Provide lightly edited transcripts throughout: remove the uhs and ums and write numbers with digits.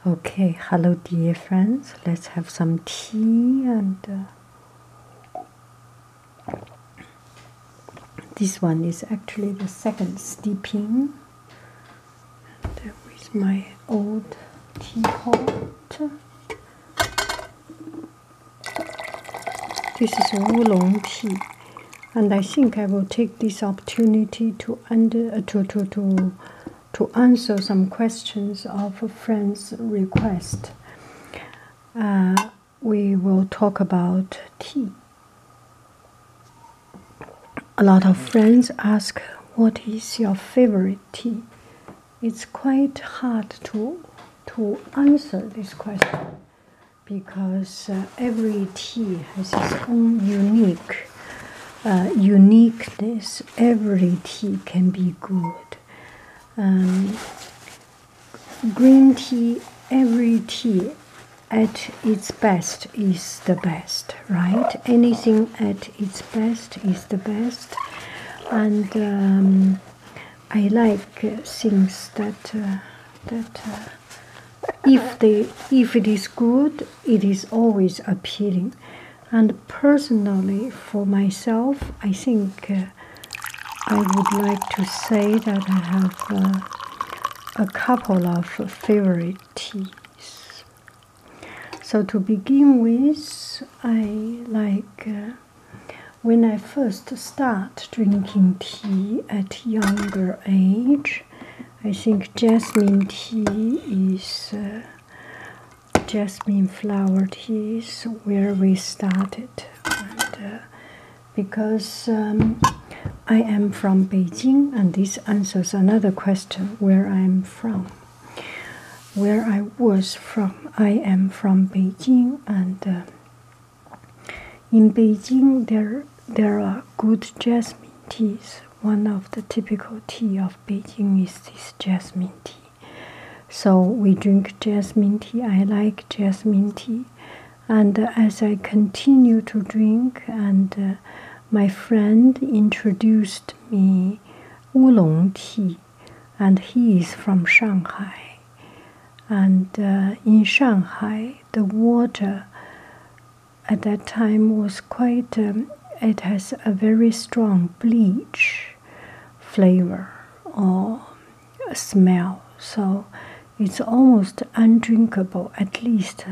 Okay, hello dear friends. Let's have some tea and this one is actually the second steeping. And with my old teapot. This is oolong tea, and I think I will take this opportunity to answer some questions of a friend's request. We will talk about tea. A lot of friends ask, what is your favorite tea? It's quite hard to answer this question because every tea has its own uniqueness. Every tea can be good. Green tea, every tea at its best is the best, right? Anything at its best is the best. And I like things that if it is good, it is always appealing. And personally, for myself, I think I would like to say that I have a couple of favorite teas. So to begin with, I like when I first start drinking tea at younger age, I think jasmine tea is jasmine flower tea is where we started, and because I am from Beijing, and this answers another question: where I am from. Where I was from, I am from Beijing, and in Beijing there are good jasmine teas. One of the typical tea of Beijing is this jasmine tea. So we drink jasmine tea. I like jasmine tea, and as I continue to drink, and my friend introduced me oolong tea, and he is from Shanghai. And in Shanghai, the water at that time was quite, it has a very strong bleach flavor or smell. So it's almost undrinkable, at least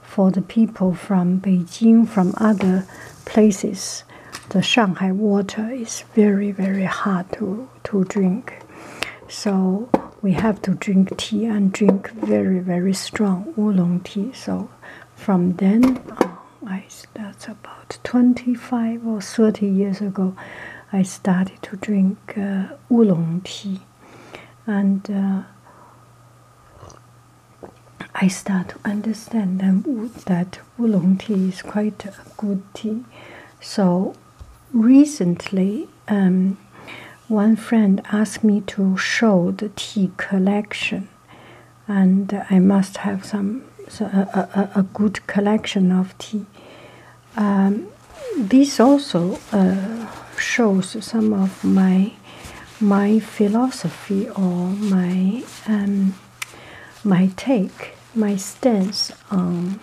for the people from Beijing, from other places. The Shanghai water is very, very hard to drink. So we have to drink tea and drink very, very strong oolong tea. So from then on, that's about 25 or 30 years ago, I started to drink oolong tea. And I start to understand that oolong tea is quite a good tea. So recently, one friend asked me to show the tea collection, and I must have a good collection of tea. This also shows some of my philosophy or my take, my stance on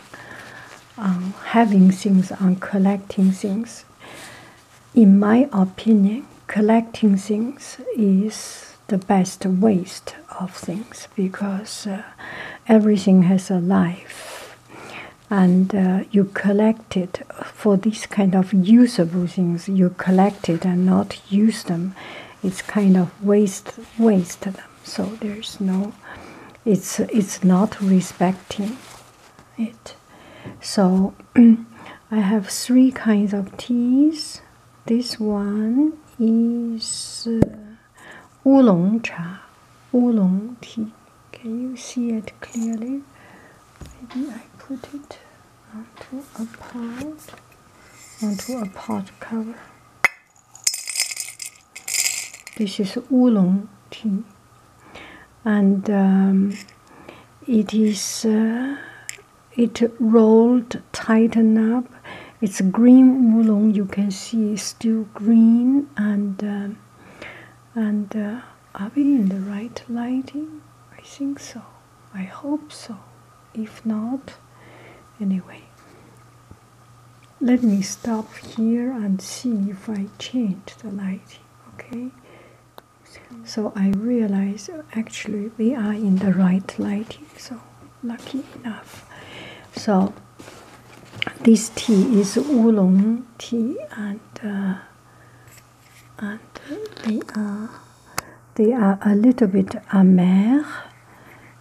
having things, on collecting things. In my opinion, collecting things is the best waste of things, because everything has a life, and you collect it for these kind of usable things. You collect it and not use them. It's kind of waste them. So there's no, it's not respecting it. So I have 3 kinds of teas. This one is oolong cha, oolong tea. Can you see it clearly? Maybe I put it onto a pot cover. This is oolong tea, and it is it rolled, tightened up. It's green oolong. You can see it's still green, and are we in the right lighting? I think so. I hope so. If not, anyway. Let me stop here and see if I change the lighting, okay? So I realize actually we are in the right lighting, so lucky enough. So this tea is oolong tea, and they are a little bit amer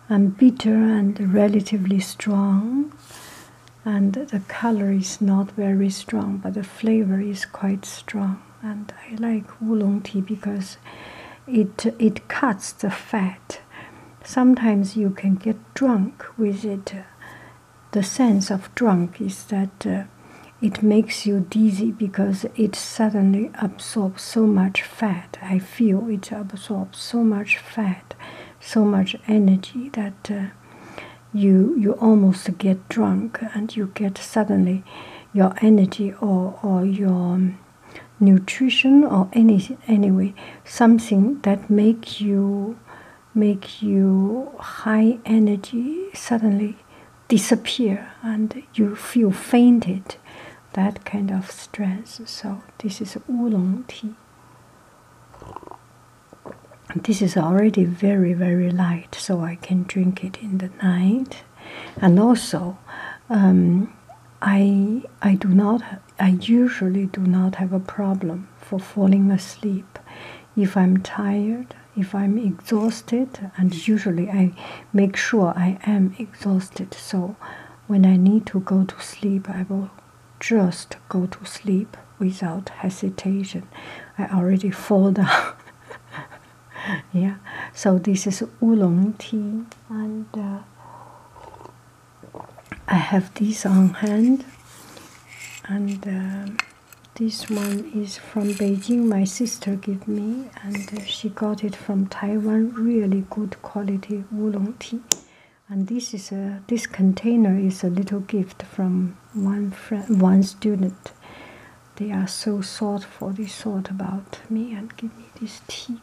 and bitter and relatively strong, and the color is not very strong, but the flavor is quite strong. And I like oolong tea because it cuts the fat. Sometimes you can get drunk with it. The sense of drunk is that it makes you dizzy because it suddenly absorbs so much fat. I feel it absorbs so much fat, so much energy that you almost get drunk, and you get suddenly your energy or your nutrition or anyway something that make you high energy suddenly disappear, and you feel fainted, that kind of stress. So this is oolong tea. This is already very, very light, so I can drink it in the night. And also, I usually do not have a problem for falling asleep. If I'm tired, if I'm exhausted, and usually I make sure I am exhausted, so when I need to go to sleep, I will just go to sleep without hesitation. I already fall down. Yeah, so this is oolong tea, and I have this on hand, and this one is from Beijing. My sister gave me, and she got it from Taiwan. Really good quality oolong tea, and this container is a little gift from one student. They are so thoughtful. They thought about me and give me this tea.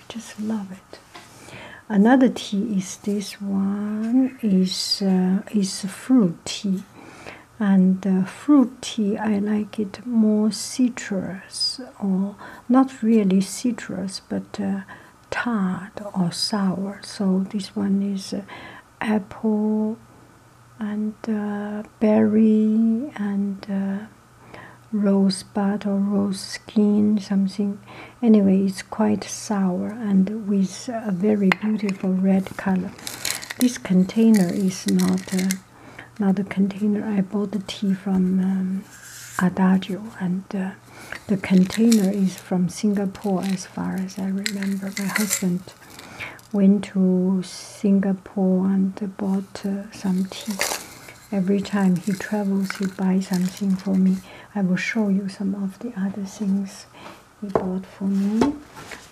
Just love it. Another tea is this one is fruit tea, and fruit tea I like it more citrus, or not really citrus, but tart or sour. So this one is apple and berry and rosebud or rose skin, something. Anyway, it's quite sour and with a very beautiful red color. This container is not a container. I bought the tea from Adagio, and the container is from Singapore, as far as I remember. My husband went to Singapore and bought some tea. Every time he travels, he buys something for me. I will show you some of the other things he bought for me.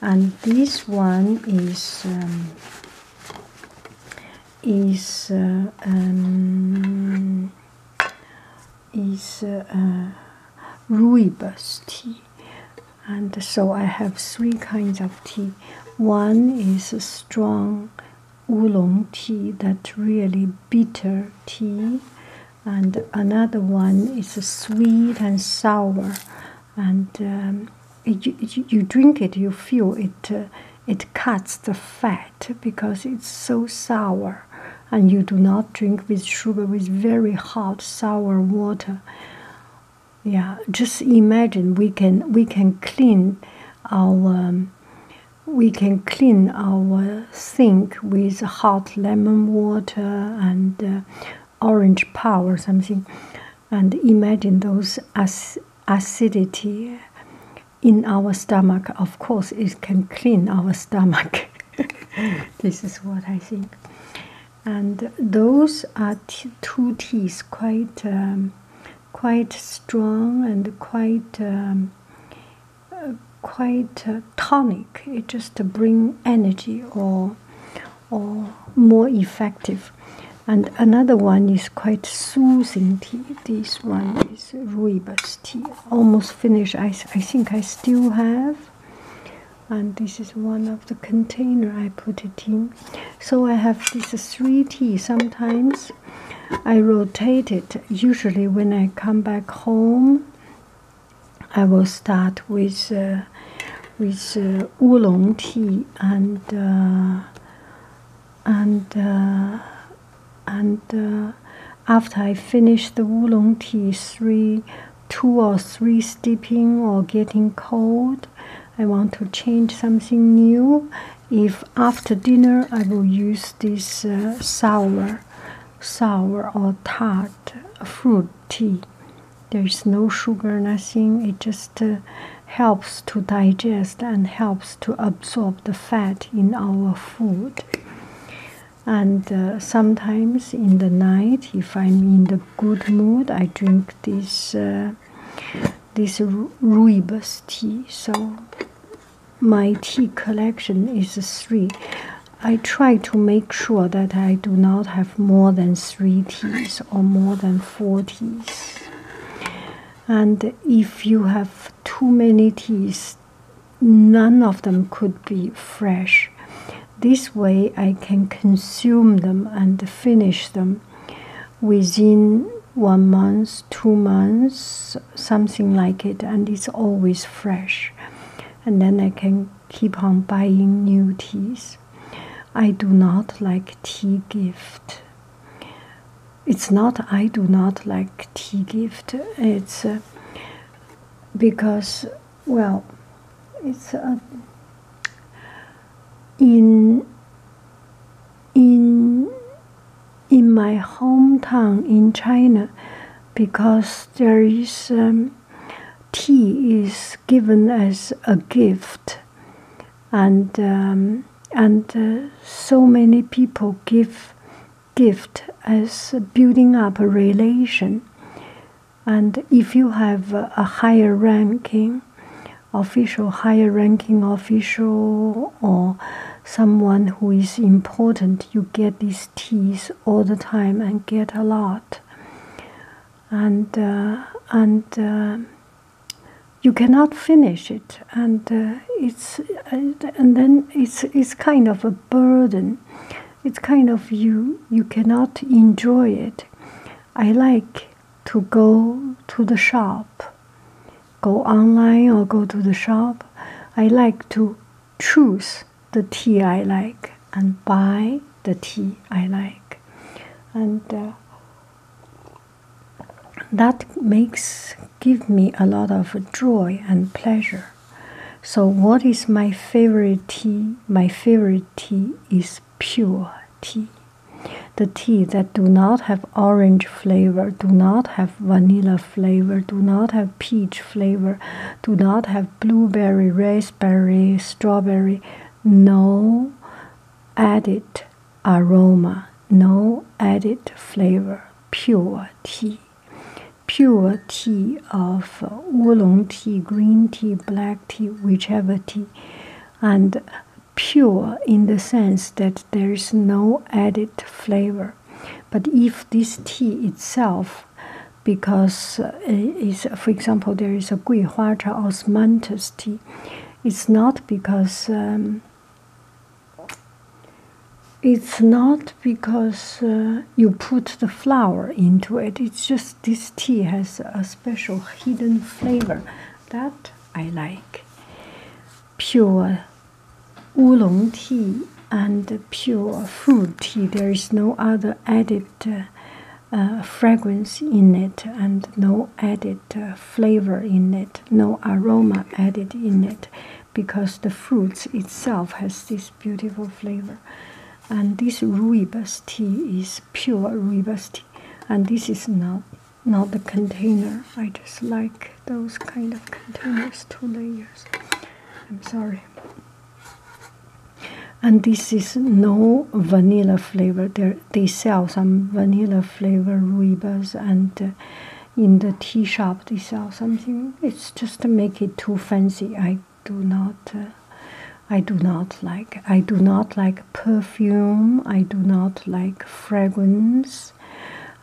And this one is rooibos tea. And so I have three kinds of tea. One is a strong oolong tea, that really bitter tea, and another one is a sweet and sour, and you drink it, you feel it cuts the fat because it's so sour, and you do not drink with sugar, with very hot sour water. Yeah, just imagine we can clean our sink with hot lemon water and orange peel or something, and imagine those acidity in our stomach. Of course, it can clean our stomach. This is what I think. And those are two teas, quite strong and quite tonic. It just to bring energy or more effective. And another one is quite soothing tea. This one is rooibos tea. Almost finished. I think I still have. and this is one of the container I put it in. So I have these 3 teas. Sometimes I rotate it. Usually when I come back home, I will start with oolong tea and after I finish the oolong tea, 2 or 3 steeping or getting cold, I want to change something new. If after dinner I will use this sour or tart fruit tea. There is no sugar, nothing. It just helps to digest and helps to absorb the fat in our food. And sometimes in the night, if I'm in the good mood, I drink this rooibos tea. So my tea collection is 3. I try to make sure that I do not have more than 3 teas or more than 4 teas. And if you have too many teas, none of them could be fresh. This way I can consume them and finish them within 1 month, 2 months, something like it, and it's always fresh. And then I can keep on buying new teas. I do not like tea gift. It's not I do not like tea gift. It's because, well, it's in my hometown in China, because there is tea is given as a gift, and so many people give gift as building up a relation. And if you have a higher ranking official, or someone who is important, you get these teas all the time and get a lot. And you cannot finish it, and then it's kind of a burden. It's kind of you cannot enjoy it. I like to go to the shop, go online or go to the shop. I like to choose the tea I like and buy the tea I like, and that give me a lot of joy and pleasure. So what is my favorite tea? My favorite tea is pure tea. The tea that do not have orange flavor, do not have vanilla flavor, do not have peach flavor, do not have blueberry, raspberry, strawberry, no added aroma, no added flavor, pure tea. Pure tea of oolong tea, green tea, black tea, whichever tea, and pure in the sense that there is no added flavor. But if this tea itself, because for example, there is a Gui Hua Cha osmanthus tea, it's not because you put the flower into it. It's just this tea has a special hidden flavor that I like. Pure oolong tea and pure fruit tea. There is no other added fragrance in it, and no added flavor in it, no aroma added in it, because the fruits itself has this beautiful flavor. And this rooibos tea is pure rooibos tea, and this is not the container. I just like those kind of containers, 2 layers. I'm sorry. And this is no vanilla flavor. They sell some vanilla flavor rooibos, and in the tea shop they sell something. It's just to make it too fancy. I do not like. I do not like perfume. I do not like fragrance.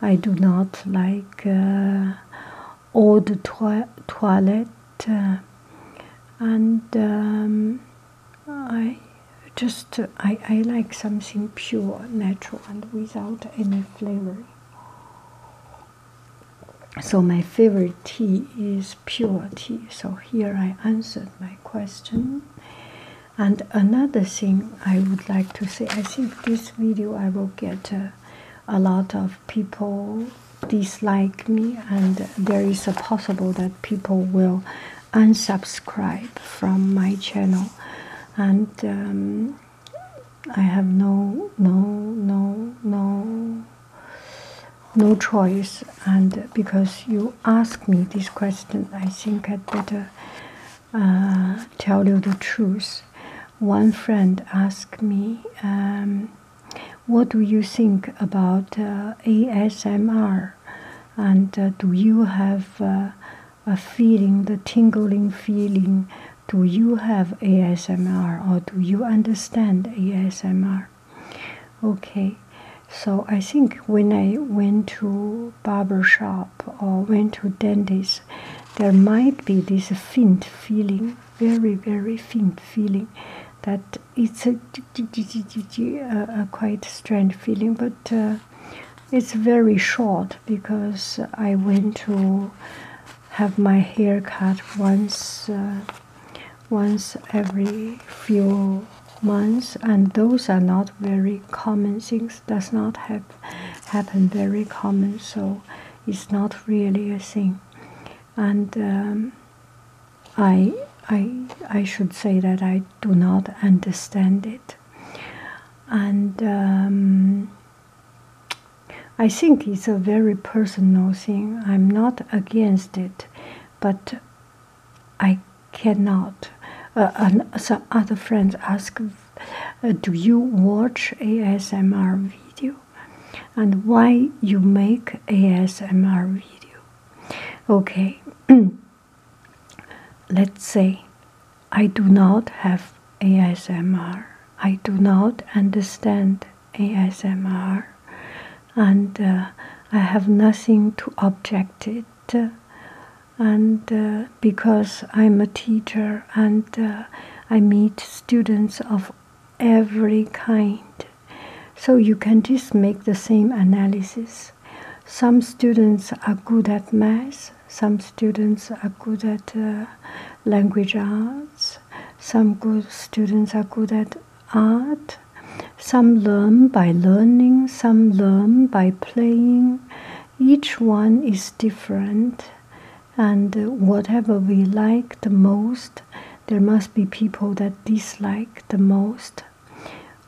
I do not like eau de toilette, and I like something pure, natural, and without any flavoring. So my favorite tea is pure tea. So here I answered my question. And another thing I would like to say, I think this video I will get a lot of people dislike me, and there is a possible that people will unsubscribe from my channel, and I have no choice. And because you ask me this question, I think I'd better tell you the truth. One friend asked me, what do you think about ASMR? And do you have a feeling, the tingling feeling? Do you have ASMR, or do you understand ASMR? Okay, so I think when I went to barber shop or went to dentist, there might be this faint feeling, very, very faint feeling, that it's a quite strange feeling, but it's very short, because I went to have my hair cut once every few months, and those are not very common things, does not happen very common, so it's not really a thing. And I should say that I do not understand it, and I think it's a very personal thing. I'm not against it, but I cannot. And some other friends ask, do you watch ASMR video? And why you make ASMR video? Okay, let's say I do not have ASMR. I do not understand ASMR, and I have nothing to object it. And because I'm a teacher, and I meet students of every kind, so you can just make the same analysis. Some students are good at math, some students are good at language arts, some good students are good at art, some learn by learning, some learn by playing. Each one is different. And whatever we like the most, there must be people that dislike the most.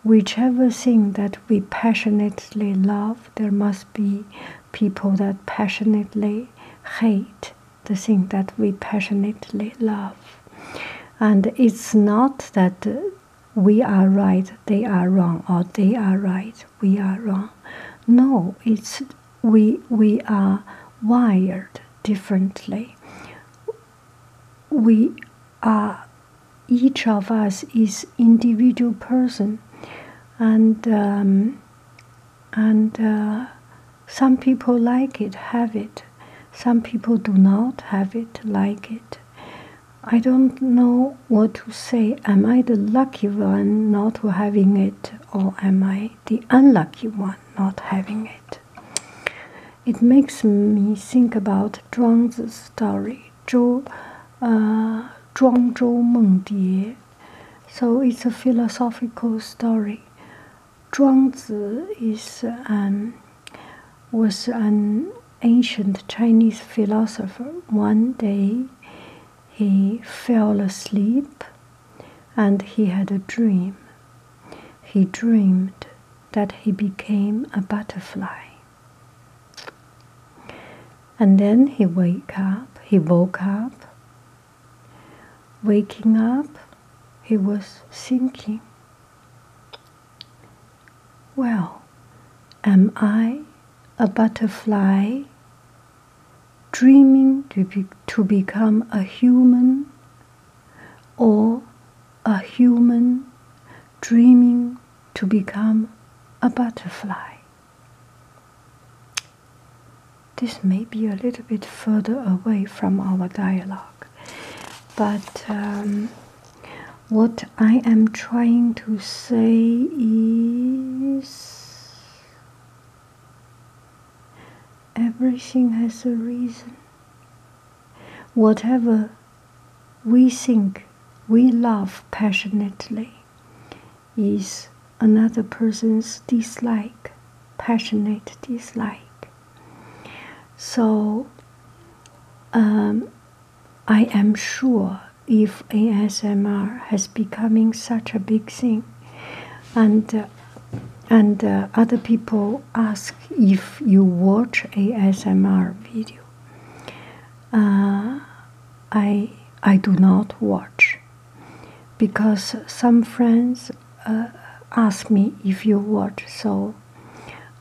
Whichever thing that we passionately love, there must be people that passionately hate the thing that we passionately love. And it's not that we are right, they are wrong, or they are right, we are wrong. No, it's we are wired differently. We are, each of us is individual person, and some people like it, have it. Some people do not have it, like it. I don't know what to say. Am I the lucky one not having it, or am I the unlucky one not having it? It makes me think about Zhuangzi's story, 庄周梦蝶. So it's a philosophical story. Zhuangzi was an ancient Chinese philosopher. One day he fell asleep and he had a dream. He dreamed that he became a butterfly. And then he woke up. Waking up, he was thinking, well, am I a butterfly dreaming to become a human, or a human dreaming to become a butterfly? This may be a little bit further away from our dialogue, but what I am trying to say is everything has a reason. Whatever we think we love passionately is another person's dislike, passionate dislike. So I am sure if ASMR has becoming such a big thing, and other people ask if you watch ASMR video, I do not watch, because some friends ask me if you watch. So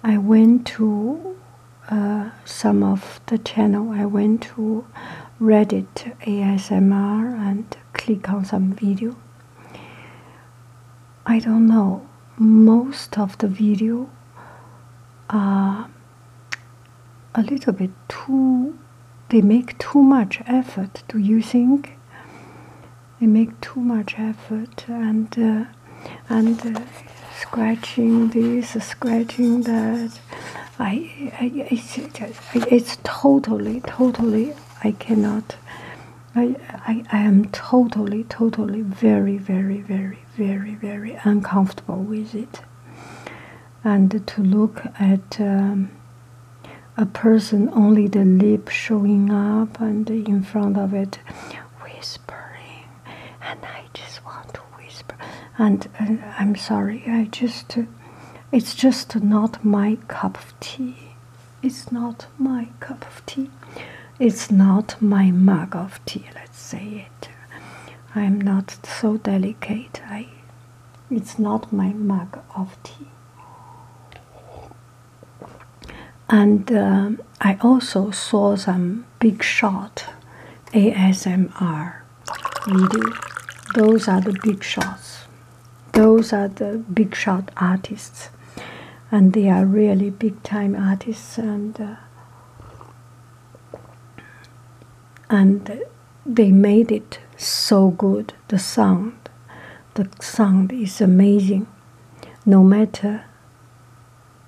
I went to some of the channel. I went to Reddit ASMR and click on some video. I don't know. Most of the video are a little bit too. They make too much effort. Do you think? They make too much effort and scratching this, scratching that. It's totally. I cannot. I am totally, very uncomfortable with it. And to look at a person, only the lip showing up, and in front of it, whispering, and I just want to whisper. And I'm sorry, it's just not my cup of tea. It's not my cup of tea. It's not my mug of tea, let's say it. I'm not so delicate. It's not my mug of tea. And I also saw some big shot ASMR video. Those are the big shots. Those are the big shot artists. And they are really big time artists, and they made it so good. The sound is amazing. No matter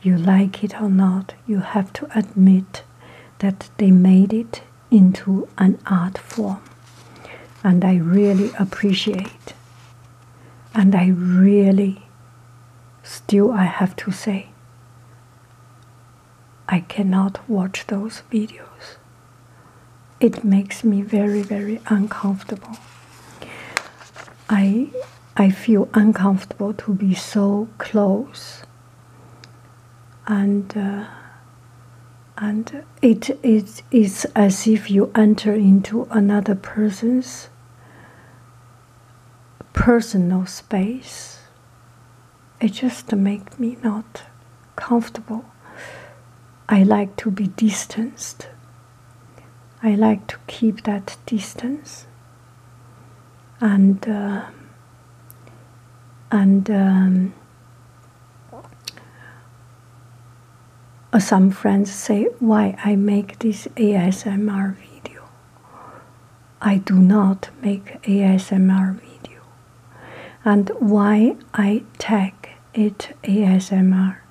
you like it or not, you have to admit that they made it into an art form. And I really appreciate. And I really, still I have to say, I cannot watch those videos. It makes me very uncomfortable. I feel uncomfortable to be so close, and it is as if you enter into another person's personal space. It just makes me not comfortable. I like to be distanced. I like to keep that distance, and some friends say why I make this ASMR video. I do not make ASMR video, and why I tag it ASMR.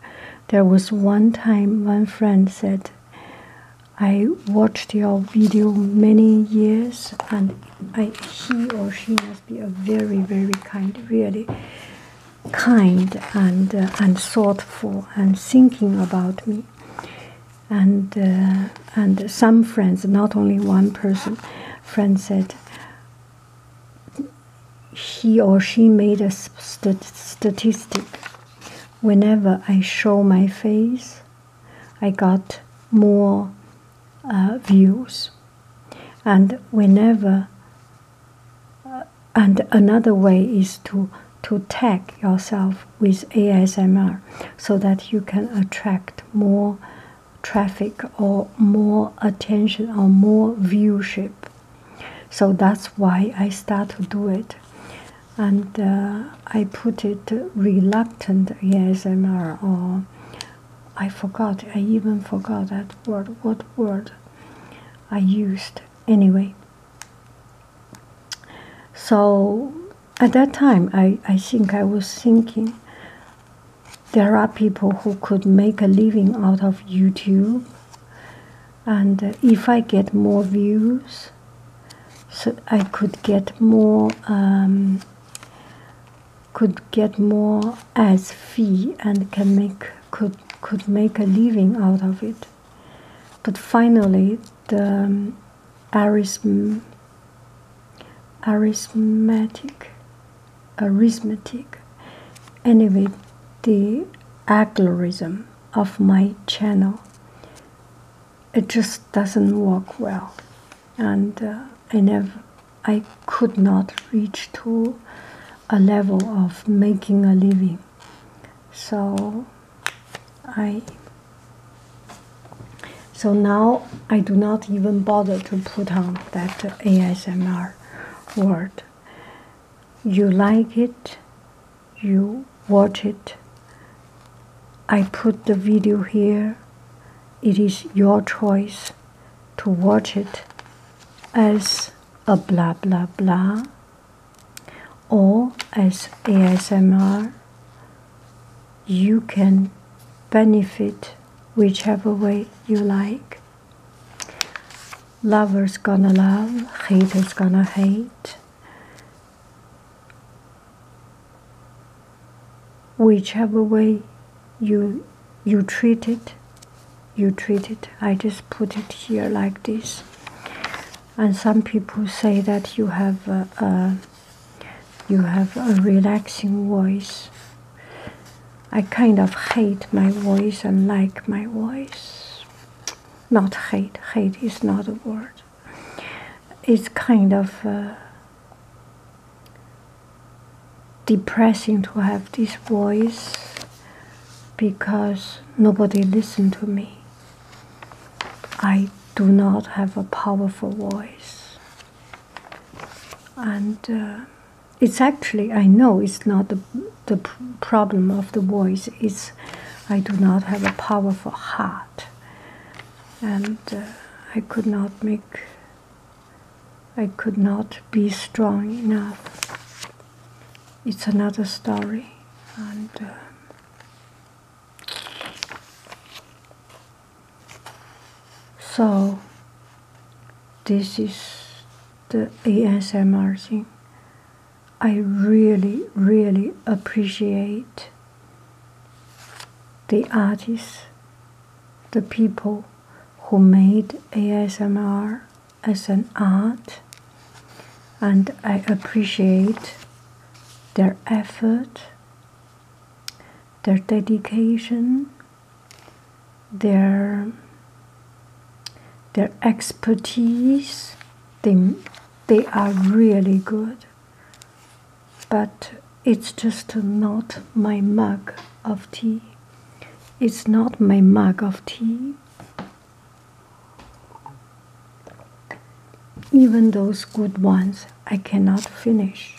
There was one time one friend said, I watched your video many years, and he or she must be a very kind, really kind and thoughtful and thinking about me. And some friends, not only one person, friend said he or she made a statistic. Whenever I show my face, I got more views, and whenever and another way is to tag yourself with ASMR, so that you can attract more traffic or more attention or more viewership. So that's why I start to do it, and I put it reluctant ASMR, or I even forgot that word, what word I used. Anyway, so at that time, I think I was thinking there are people who could make a living out of YouTube, and if I get more views, so I could get more as fee and could make a living out of it. But finally, the arithmetic, anyway, the algorithm of my channel, it just doesn't work well, and I could not reach to a level of making a living. So now I do not even bother to put on that ASMR word. You like it, you watch it. I put the video here. It is your choice to watch it as a blah blah blah or as ASMR. You can benefit whichever way you like. Lovers gonna love, haters gonna hate. Whichever way you treat it, you treat it. I just put it here like this. And some people say that you have a relaxing voice. I kind of hate my voice and like my voice. Not hate. Hate is not a word. It's kind of depressing to have this voice because nobody listens to me. I do not have a powerful voice. And it's actually, I know it's not the problem of the voice, it's I do not have a powerful heart. And I could not be strong enough. It's another story. And so this is the ASMR thing. I really, really appreciate the artists, the people who made ASMR as an art, and I appreciate their effort, their dedication, their expertise. They are really good. But it's just not my mug of tea. It's not my mug of tea. Even those good ones, I cannot finish.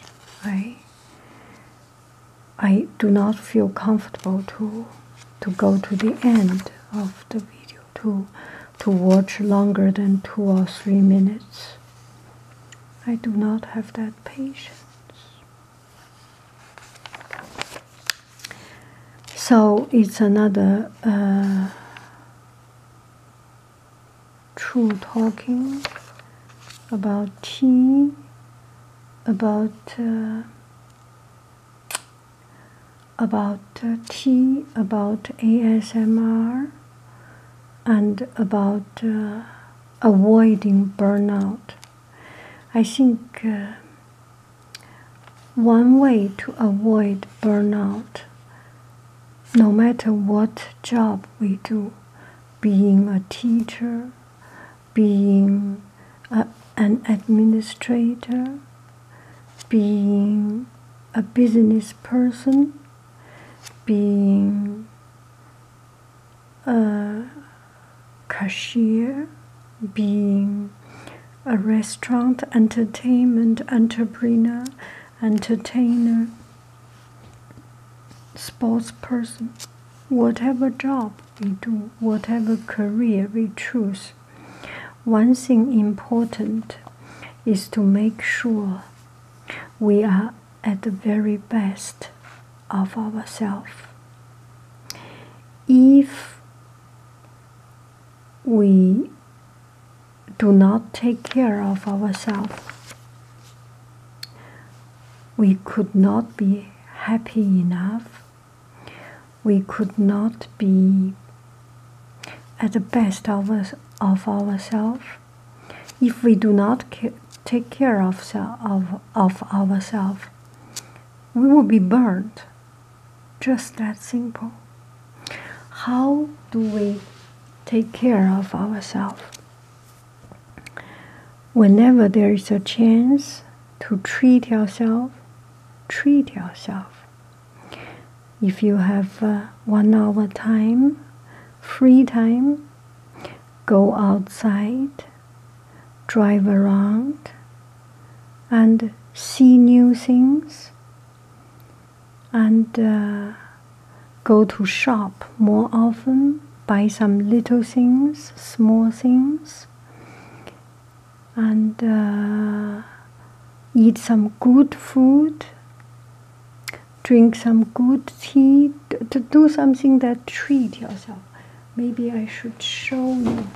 I do not feel comfortable to go to the end of the video, to watch longer than 2 or 3 minutes. I do not have that patience. So it's another true talking about tea, about tea, about ASMR, and about avoiding burnout. I think one way to avoid burnout, no matter what job we do, being a teacher, being an administrator, being a business person, being a cashier, being a restaurant entertainment entrepreneur, entertainer, sports person, whatever job we do, whatever career we choose, one thing important is to make sure we are at the very best of ourselves. If we do not take care of ourselves, we could not be happy enough. We could not be at the best of ourselves. If we do not take care of ourselves, we will be burned. Just that simple. How do we take care of ourselves? Whenever there is a chance to treat yourself, treat yourself. If you have 1 hour time, free time, go outside, drive around, and see new things, and go to shop more often, buy some little things, small things, and eat some good food, drink some good tea, to do something that treat yourself. Maybe I should show you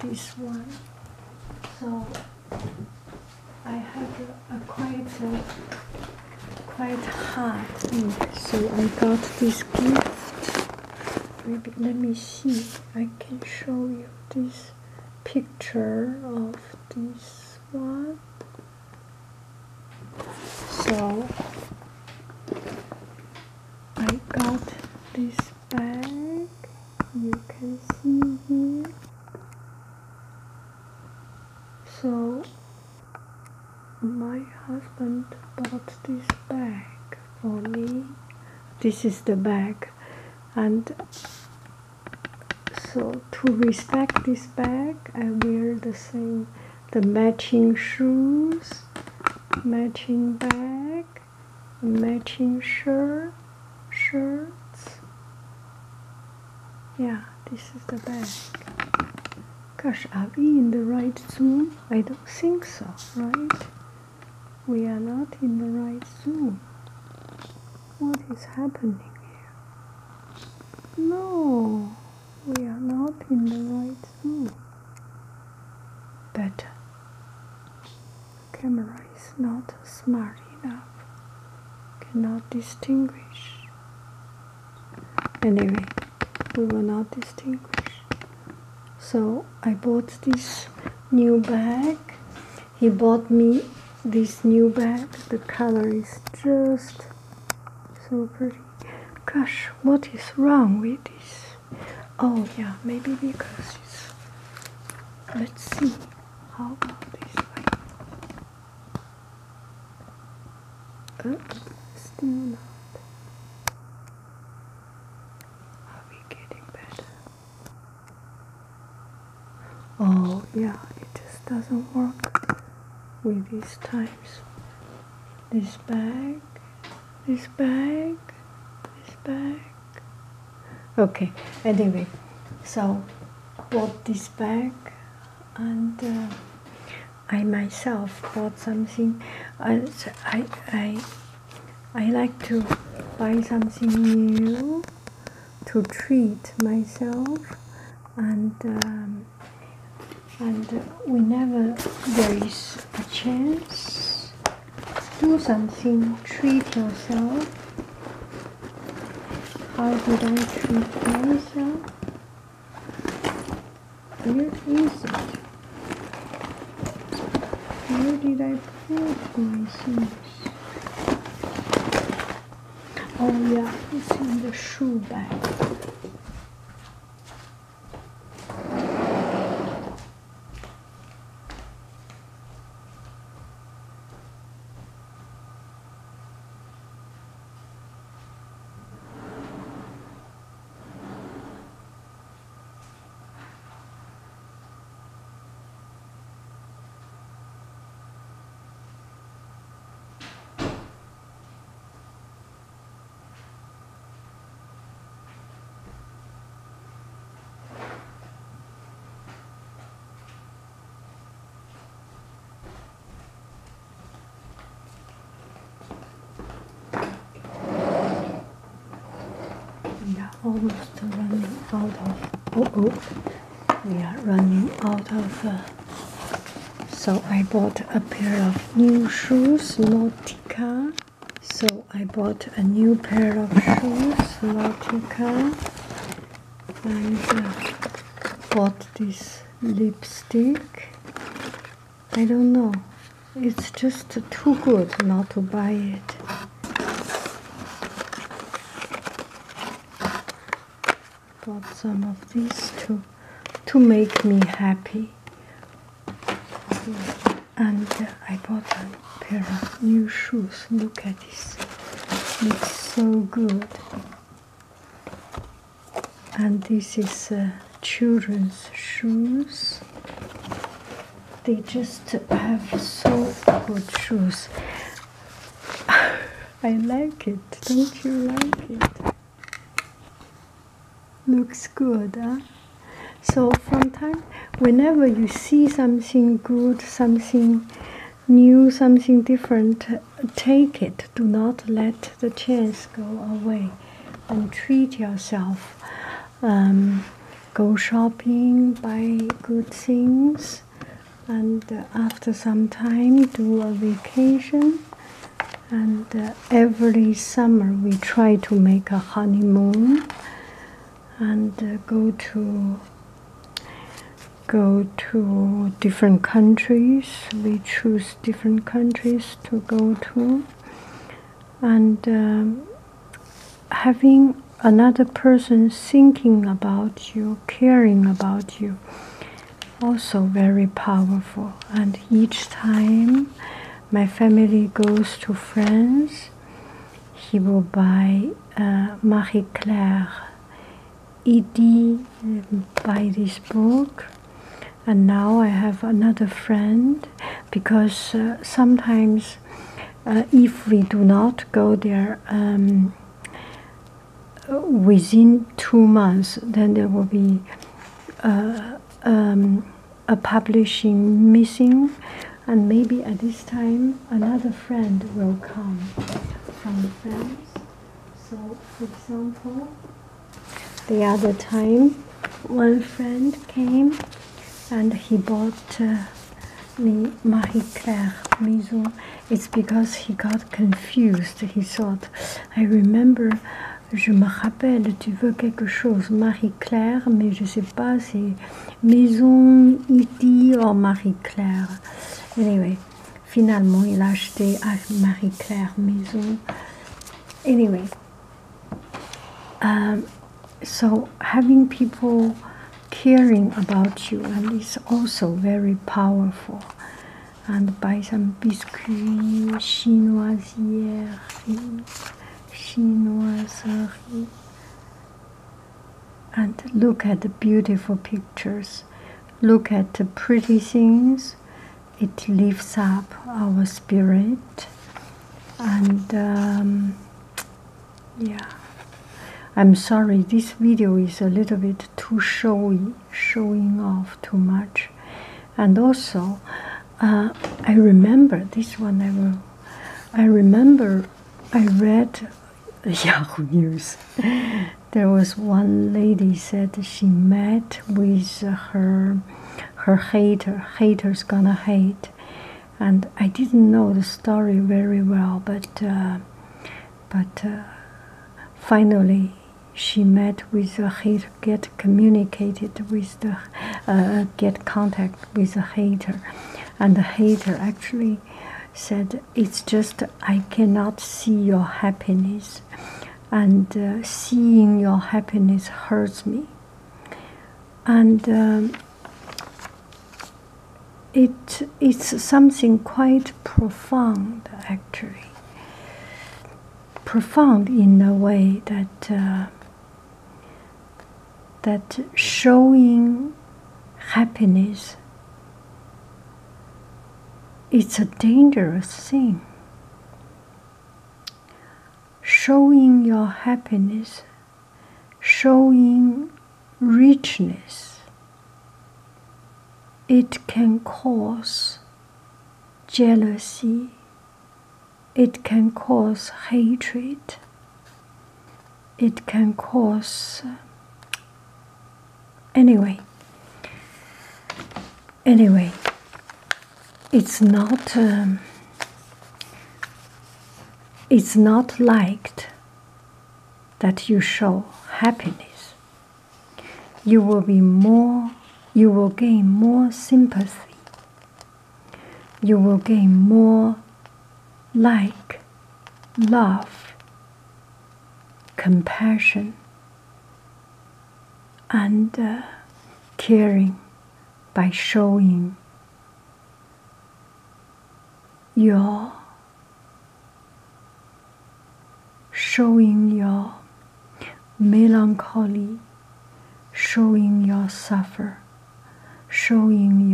this one. So I had a quite hard thing, so I got this gift. Maybe let me see. I can show you this picture of this one. So I got this bag. You can see here. So my husband bought this bag for me. This is the bag, and so to respect this bag, I wear the matching shoes, matching bag, matching shirts. Yeah, this is the bag. Gosh, are we in the right Zoom? I don't think so, right? We are not in the right Zoom. What is happening here? No, we are not in the right Zoom. Better. The camera is not smart enough. Cannot distinguish. Anyway, we will not distinguish. So I bought this new bag. He bought me this new bag. The color is just so pretty. Gosh, what is wrong with this? Oh yeah, maybe because it's... Let's see. How about this way? Still not. Are we getting better? Oh yeah, it just doesn't work with these types. This bag, this bag, this bag. Okay, anyway, so bought this bag, and I myself bought something. I like to buy something new to treat myself, and whenever there is a chance, do something, treat yourself. How did I treat myself? Where is it? Where did I put my things? Oh yeah, it's in the shoe bag. almost running out of. We are running out of. So I bought a pair of new shoes, Nautica. So I bought a new pair of shoes, Nautica, and bought this lipstick. I don't know. It's just too good not to buy it. Bought some of these to make me happy. And I bought a pair of new shoes. Look at this. It's so good. And this is children's shoes. They just have so good shoes. I like it. Don't you like it? Looks good, huh? So from time, whenever you see something good, something new, something different, take it. Do not let the chance go away. And treat yourself. Go shopping, buy good things. And after some time, do a vacation. And every summer, we try to make a honeymoon and go to different countries. We choose different countries to go to. And having another person thinking about you, caring about you, also very powerful. And each time my family goes to France, he will buy Marie Claire Edie, buy this book. And now I have another friend, because sometimes if we do not go there within 2 months, then there will be a publishing missing, and maybe at this time another friend will come from France. So, for example, the other time one friend came and he bought me Marie Claire Maison. It's because he got confused. He thought, I remember, je me rappelle, tu veux quelque chose, Marie Claire, mais je sais pas, c'est Maison Edie or Marie Claire. Anyway, finalement, il a acheté Marie Claire Maison. Anyway, so having people caring about you, and it's also very powerful. And buy some biscuits, chinoiserie, and look at the beautiful pictures. Look at the pretty things. It lifts up our spirit. And yeah, I'm sorry, this video is a little bit too showy, showing off too much. And also, I remember this one. I remember I read Yahoo News. There was one lady said she met with her hater. Hater's gonna hate, and I didn't know the story very well, but finally she met with a hater, get contact with a hater. And the hater actually said, it's just, I cannot see your happiness. And seeing your happiness hurts me. And it's something quite profound, actually. Profound in a way that that showing happiness, it's a dangerous thing. Showing your happiness, showing richness, it can cause jealousy, it can cause hatred. it can cause anyway, it's not liked that you show happiness. You will gain more sympathy. You will gain more love, compassion, and caring by showing your melancholy, showing your suffer, showing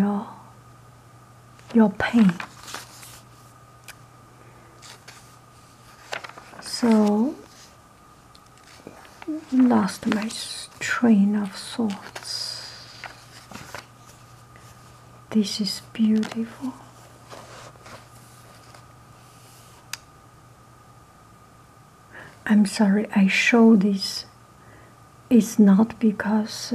your pain. So, lost my train of thoughts. This is beautiful. I'm sorry I show this. It's not because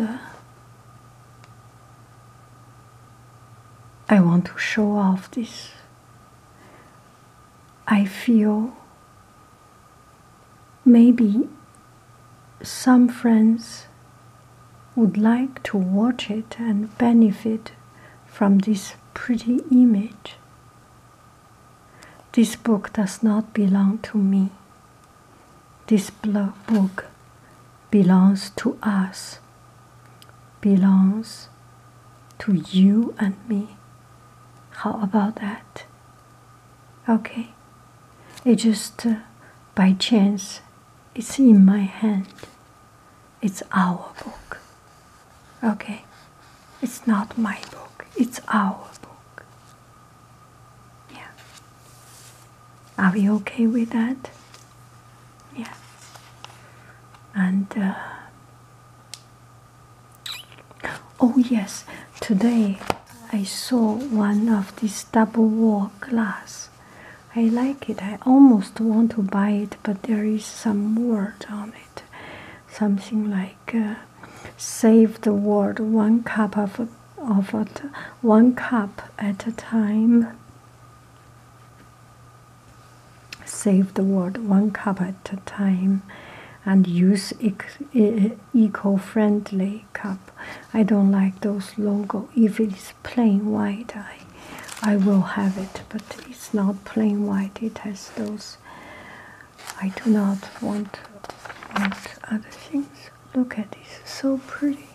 I want to show off this. I feel maybe some friends would like to watch it and benefit from this pretty image. This book does not belong to me. This book belongs to us, belongs to you and me. How about that? Okay. It just by chance, it's in my hand. It's our book. Okay? It's not my book. It's our book. Yeah. Are we okay with that? Yeah. And oh yes, today I saw one of these double wall glass. I like it. I almost want to buy it, but there is some word on it. Something like save the world one cup one cup at a time. Save the world one cup at a time, and use eco-friendly cup. I don't like those logo. If it's plain white, I will have it, but it's not plain white. It has those. I do not want other things. Look at this, so pretty.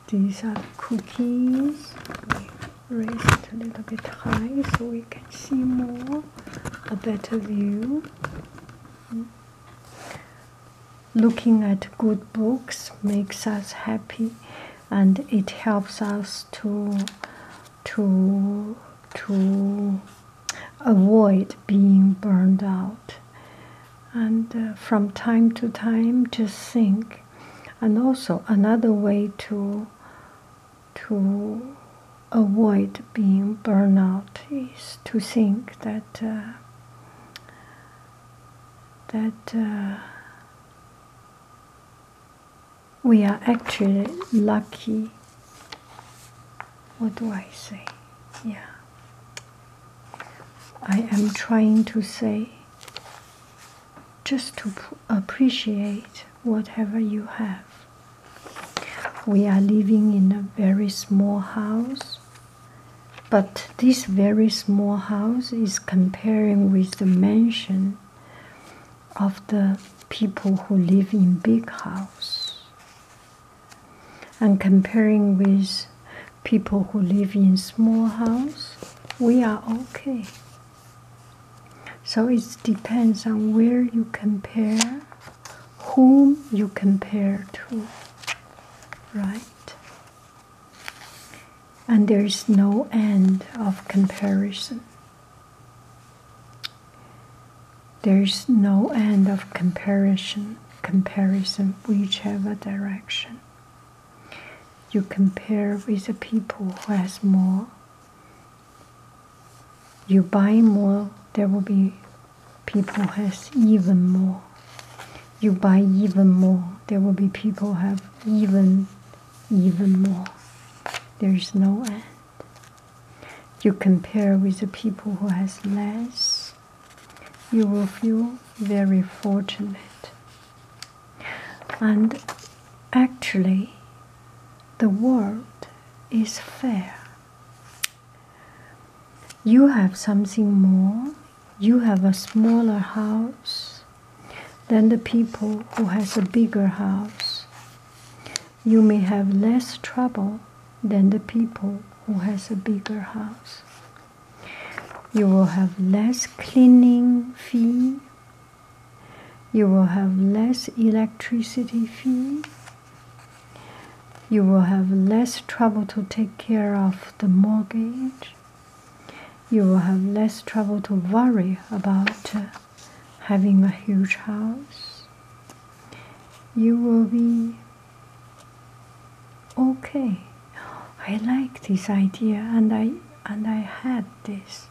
These are the cookies. We raise it a little bit high so we can see more, a better view. Looking at good books makes us happy, and it helps us to avoid being burned out. And from time to time, just think. And also another way to avoid being burned out is to think that we are actually lucky. What do I say? Yeah. I am trying to say just to appreciate whatever you have. We are living in a very small house, but this very small house is comparing with the mansion of the people who live in big house, and comparing with people who live in small house, we are okay. So it depends on where you compare, whom you compare to, right? And there is no end of comparison. There is no end of comparison, whichever direction. You compare with the people who has more. You buy more, there will be people who has even more. you buy even more. There will be people who have even more. There is no end. You compare with the people who has less, you will feel very fortunate. And actually, the world is fair. You have something more, you have a smaller house than the people who has a bigger house. You may have less trouble than the people who has a bigger house. You will have less cleaning fee. You will have less electricity fee. You will have less trouble to take care of the mortgage. You will have less trouble to worry about having a huge house. You will be okay. I like this idea, and I had this.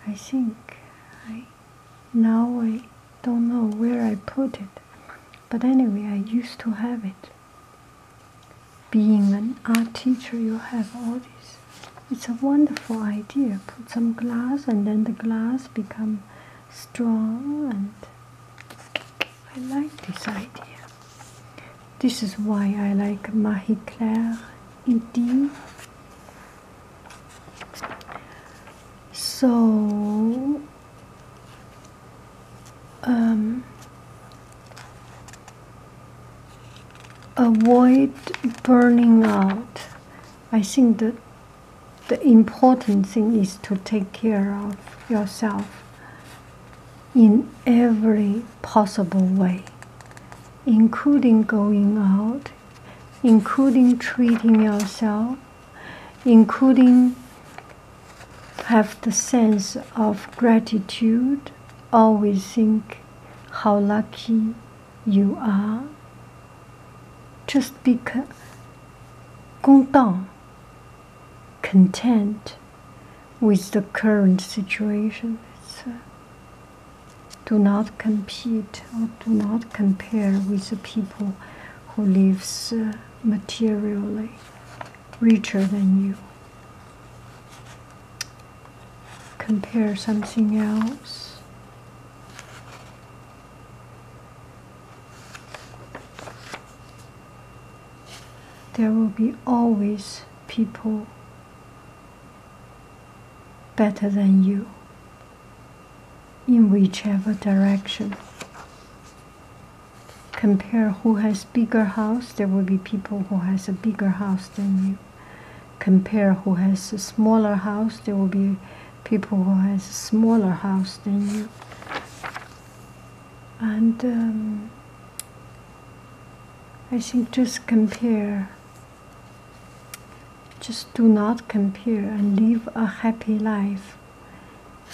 I think now I don't know where I put it, but anyway, I used to have it. Being an art teacher, you have all this. It's a wonderful idea. Put some glass, and then the glass become strong, and I like this idea. This is why I like Marie Claire Eddy. So avoid burning out. I think that the important thing is to take care of yourself in every possible way, including going out, including treating yourself, including have the sense of gratitude, always think how lucky you are. Just be content with the current situation. Do not compete or do not compare with the people who lives materially richer than you. Compare something else. There will be always people better than you in whichever direction. Compare who has bigger house, there will be people who has a bigger house than you. Compare who has a smaller house, there will be people who has a smaller house than you. And I think just compare. Just do not compare and live a happy life.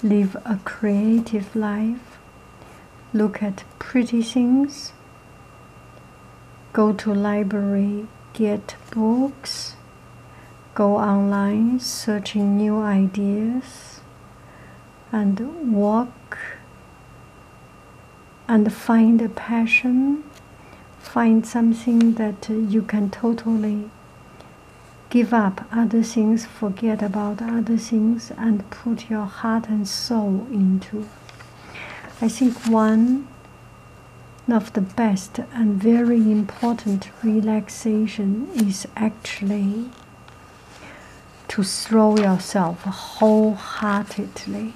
Live a creative life. Look at pretty things. Go to library, get books. Go online, searching new ideas. And walk and find a passion. Find something that you can totally give up other things, forget about other things, and put your heart and soul into. I think one of the best and very important relaxation is actually to throw yourself wholeheartedly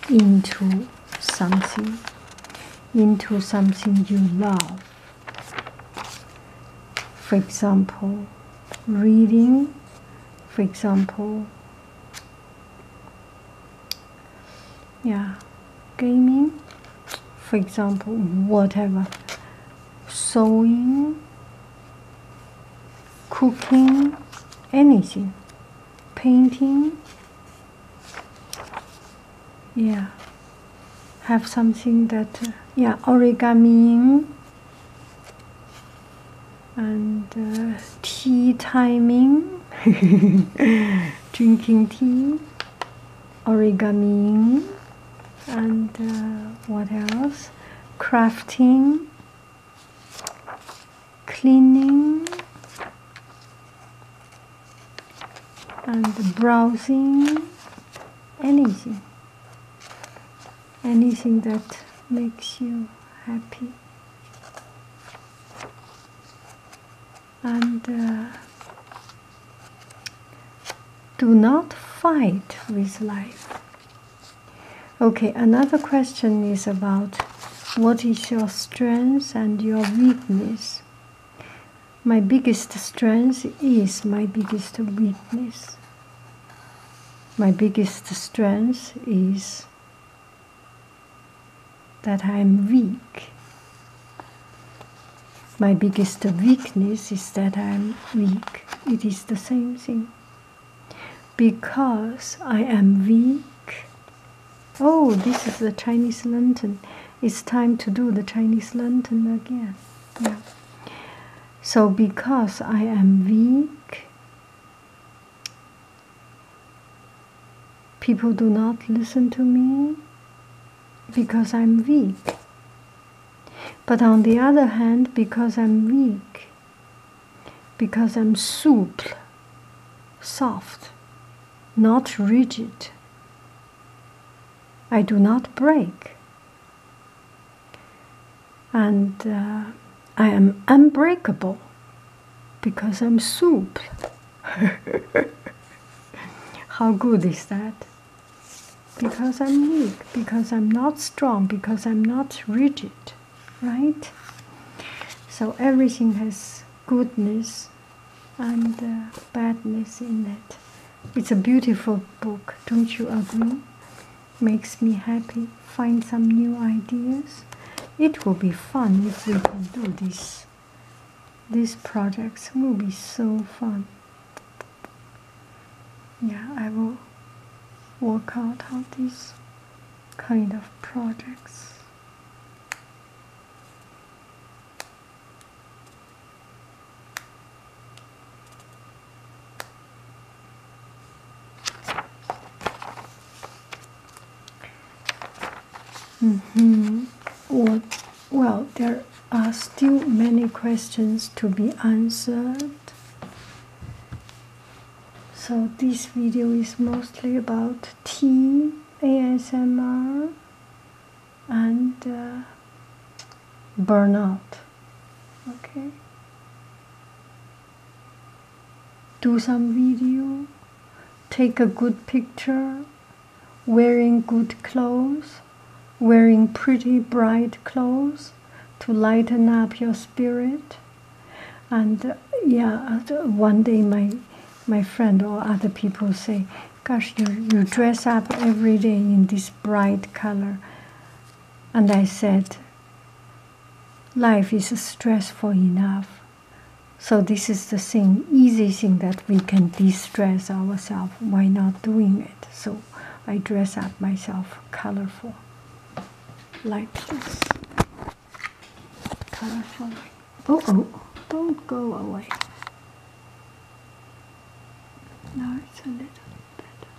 into something you love. For example, reading, for example, gaming, for example, whatever, sewing, cooking, anything, painting, have something that, origamiing, and tea timing, drinking tea, origamiing, and what else? crafting, cleaning, and browsing, anything. Anything that makes you happy. And do not fight with life. Okay, another question is about what is your strength and your weakness. My biggest strength is my biggest weakness. My biggest strength is that I am weak. My biggest weakness is that I am weak. It is the same thing. Because I am weak. Oh, this is the Chinese lantern. It's time to do the Chinese lantern again. Yeah. So because I am weak, people do not listen to me because I'm weak. But on the other hand, because I'm weak, because I'm souple, soft, not rigid, I do not break. And I am unbreakable because I'm souple. How good is that? Because I'm weak, because I'm not strong, because I'm not rigid, right? So everything has goodness and badness in it. It's a beautiful book, don't you agree? Makes me happy, find some new ideas. It will be fun if we can do this. These projects will be so fun. Yeah, I will work out on these kind of projects. Well, there are still many questions to be answered. So this video is mostly about tea, ASMR, and burnout. Okay? Do some video, take a good picture, wearing good clothes, wearing pretty bright clothes to lighten up your spirit. And one day my friend or other people say, gosh, you dress up every day in this bright color. And I said, life is stressful enough. So this is the thing, easy thing that we can de-stress ourselves. Why not doing it? So I dress up myself colorful, like this. Colorful. Oh, don't go away. Now it's a little better.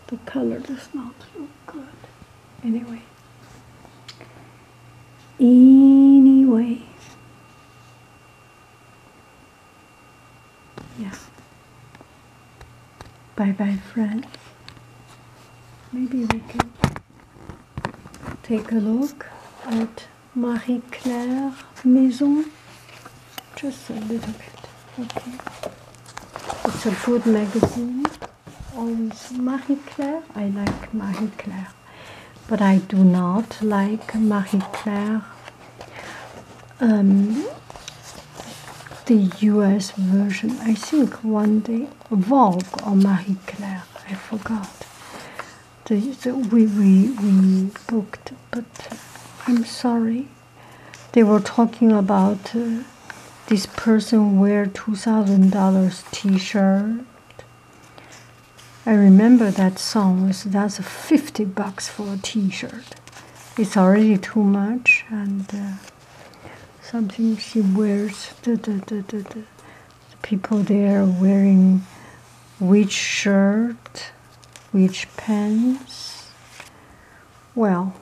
The color does not look good. Anyway. Yeah. Bye-bye, friends. Maybe we can take a look at Marie Claire Maison. Just a little bit, okay? It's a good magazine. Always Marie Claire. I like Marie Claire. But I do not like Marie Claire, the US version. I think one day Vogue or Marie Claire, I forgot. We booked, but I'm sorry. They were talking about this person wear $2,000 T-shirt. I remember that song was that's $50 for a T-shirt. it's already too much, and something she wears. The people there wearing which shirt, which pants. Well,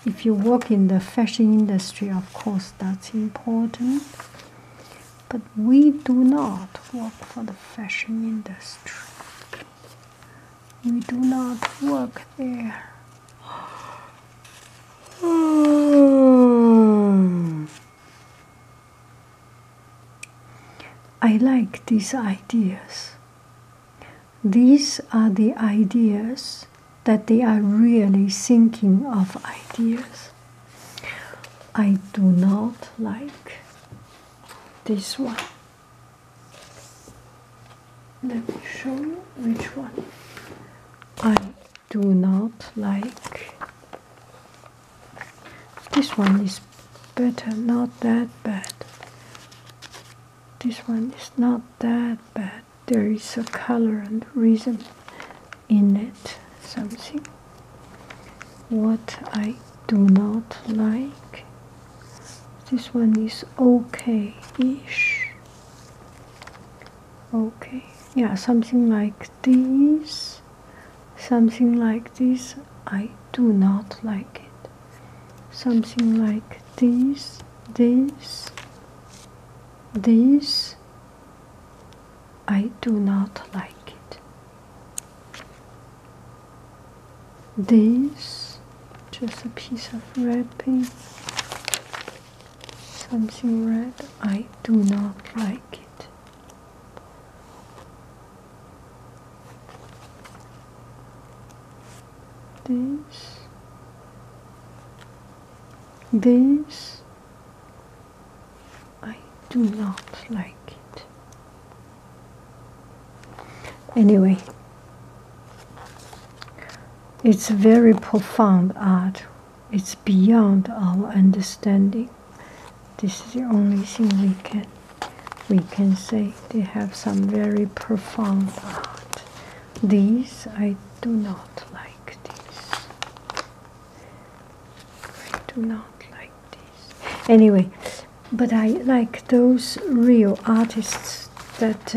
if you work in the fashion industry, of course that's important. But we do not work for the fashion industry. We do not work there. I like these ideas. These are the ideas that they are really thinking of ideas. I do not like this one. Let me show you which one I do not like. This one is better, not that bad. This one is not that bad. There is a color and rhythm in it, something. What I do not like. This one is okay-ish. Okay, yeah, something like this. Something like this, I do not like it. Something like this, this, I do not like it. This, just a piece of red paint. Something red, I do not like it. This, I do not like it. Anyway, it's very profound art. It's beyond our understanding. This is the only thing we can say. They have some very profound art. These I do not like. These I do not like these. Anyway, but I like those real artists that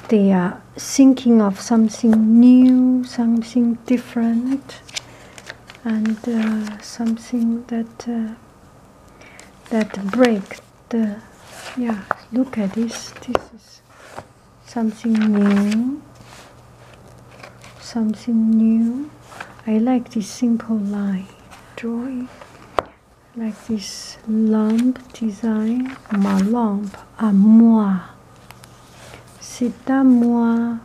they are thinking of something new, something different, and something that break the, yeah, look at this. This is something new. Something new. I like this simple line drawing. I like this lampe design. Ma lampe à moi. C'est à moi.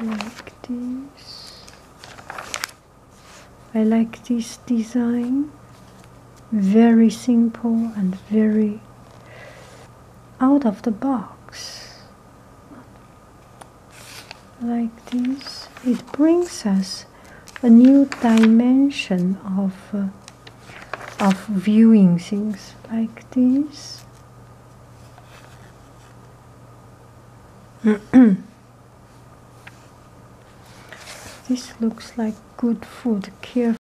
Like this. I like this design. Very simple and very out of the box. Like this. It brings us a new dimension of viewing things. Like this. This looks like good food, careful.